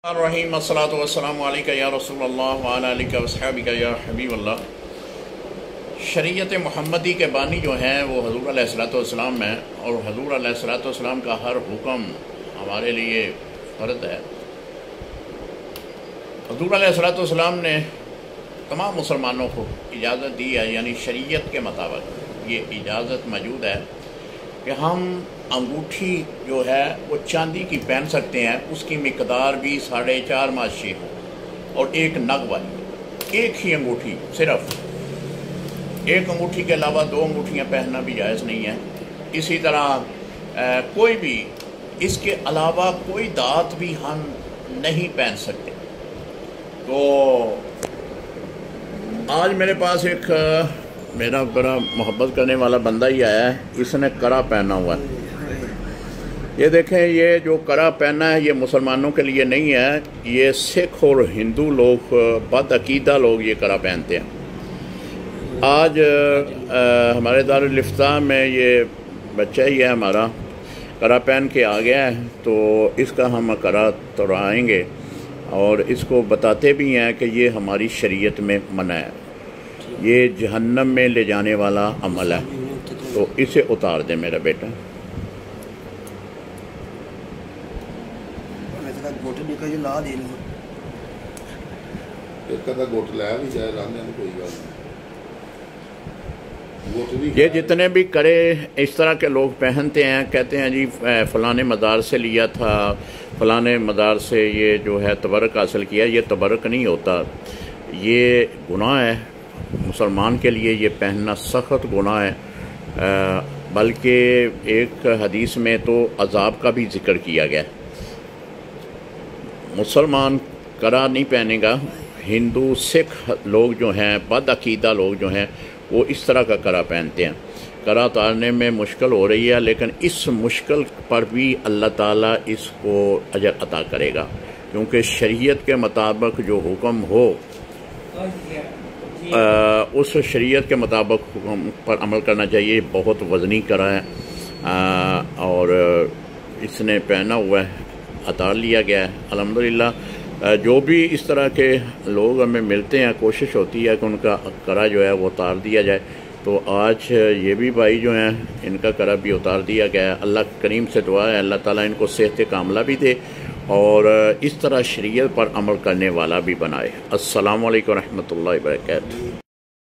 الرحیم الصلاۃ والسلام علیکہ یا رسول اللہ وعلی آلہ وصحبہ یا حبیب اللہ۔ شریعت محمدی کے بانی جو ہیں وہ حضور علیہ الصلوۃ والسلام ہیں، اور حضور علیہ الصلوۃ والسلام کا ہر حکم ہمارے لیے فرض ہے۔ حضور علیہ الصلوۃ والسلام نے تمام مسلمانوں کو اجازت دی ہے، یعنی شریعت کے مطابق یہ اجازت موجود ہے کہ ہم انگوٹھی جو ہے وہ چاندی کی پہن سکتے ہیں، اس کی مقدار بھی 4.5 ماشی ہو اور ایک نگ والی، ایک ہی انگوٹھی، صرف ایک انگوٹھی کے علاوہ 2 انگوٹھیاں پہننا بھی جائز نہیں ہے۔ اسی طرح کوئی بھی اس کے علاوہ کوئی دات بھی ہم نہیں پہن سکتے۔ تو آج میرے پاس ایک میرا بڑا محبت کرنے والا بندہ ہی آیا ہے، اس نے کرا پہنا ہوا ہے۔ یہ دیکھیں، یہ جو کرا پہنا ہے یہ مسلمانوں کے لیے نہیں ہے، یہ سکھ اور ہندو لوگ، بد عقیدہ لوگ یہ کرا پہنتے ہیں۔ آج ہمارے دارالفتاح میں یہ بچہ ہی ہے ہمارا، کرا پہن کے آ گیا ہے، تو اس کا ہم کرا توڑائیں گے اور اس کو بتاتے بھی ہیں کہ یہ ہماری شریعت میں منع ہے، یہ جہنم میں لے جانے والا عمل ہے، تو اسے اتار دیں میرا بیٹا۔ یہ جتنے بھی کرے اس طرح کے لوگ پہنتے ہیں، کہتے ہیں جی فلاں مدار سے لیا تھا، فلاں مدار سے یہ جو ہے تبرک حاصل کیا، یہ تبرک نہیں ہوتا، یہ گناہ ہے۔ مسلمان کے لیے یہ پہننا سخت گناہ ہے، بلکہ ایک حدیث میں تو عذاب کا بھی ذکر کیا گیا ہے۔ مسلمان کرا نہیں پہنے گا۔ ہندو سکھ لوگ جو ہیں، بد عقیدہ لوگ جو ہیں، وہ اس طرح کا کرا پہنتے ہیں۔ کرا اتارنے میں مشکل ہو رہی ہے، لیکن اس مشکل پر بھی اللہ تعالیٰ اس کو اجر عطا کرے گا، کیونکہ شریعت کے مطابق جو حکم ہو اس شریعت کے مطابق حکم پر عمل کرنا چاہیے۔ بہت وزنی کرا ہے اور اس نے پہنا ہوا ہے، اتار لیا گیا ہے الحمدللہ۔ جو بھی اس طرح کے لوگ ہمیں ملتے ہیں، کوشش ہوتی ہے کہ ان کا کرا جو ہے وہ اتار دیا جائے، تو آج یہ بھی بھائی جو ہیں ان کا کرا بھی اتار دیا گیا ہے۔ اللہ کریم سے دعا ہے اللہ تعالیٰ ان کو صحت کاملہ بھی دے اور اس طرح شریعت پر عمل کرنے والا بھی بنائے۔ السلام علیکم ورحمۃ اللہ وبرکاتہ۔